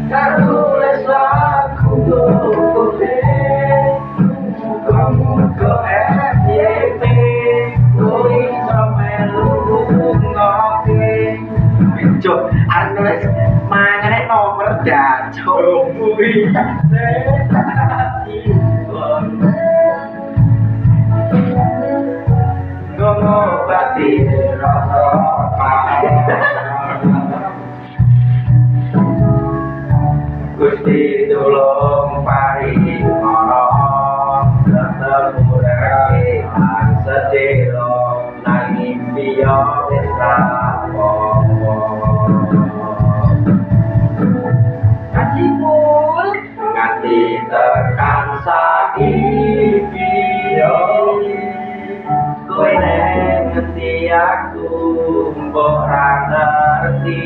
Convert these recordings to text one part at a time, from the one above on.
Tertulis lagu kowe kamu ke FYP kowe melu ngopi cuk anu wis mangane nomor dacuk kuwi ngobati rasa Gusti tulung paring ana ketemu lan sedelo nanging piye wis rapopo Kacipul nganti tekan saiki yo kowe nek ngerti aku mbok ra ngerti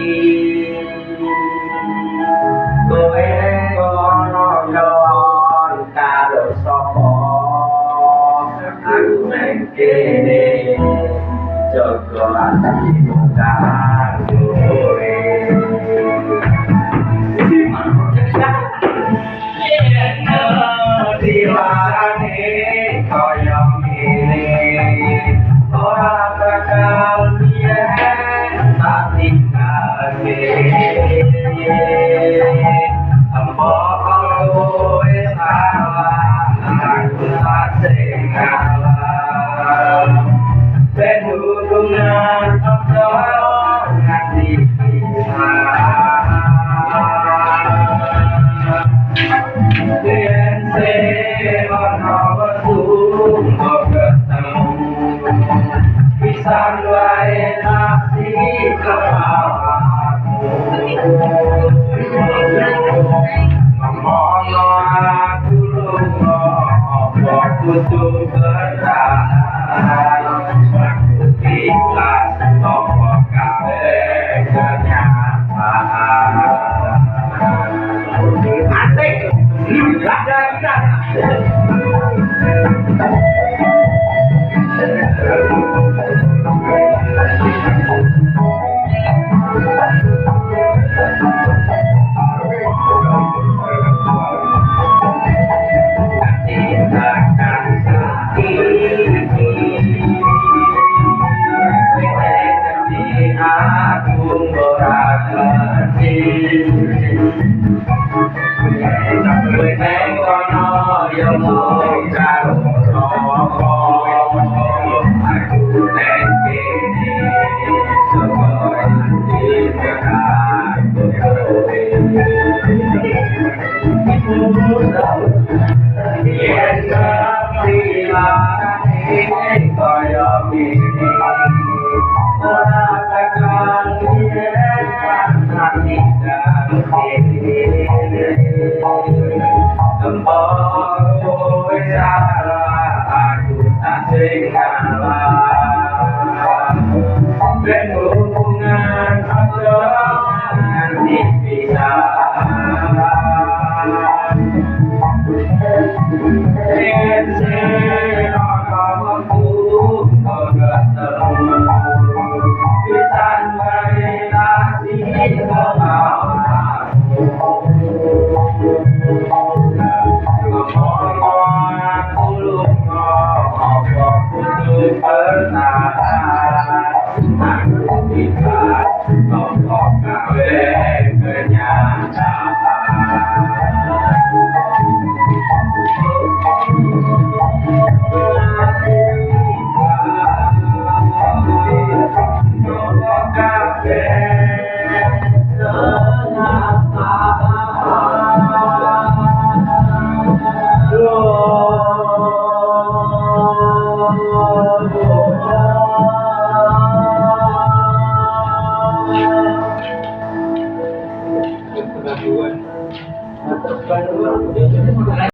kowe kono yon karo sapa aku nang kene jaga atimu karo kowe dilarane kaya ngene ora bakal biyen tak tinggalke ambo kowe salah aku tak salah ben hubungan ojo nganti pisah Pisan wae nasib kepalaku Ngomongno aku lunga apa kudu bertahan Aku ikhlas apa kabeh kenyataan Asik! Ada Bisa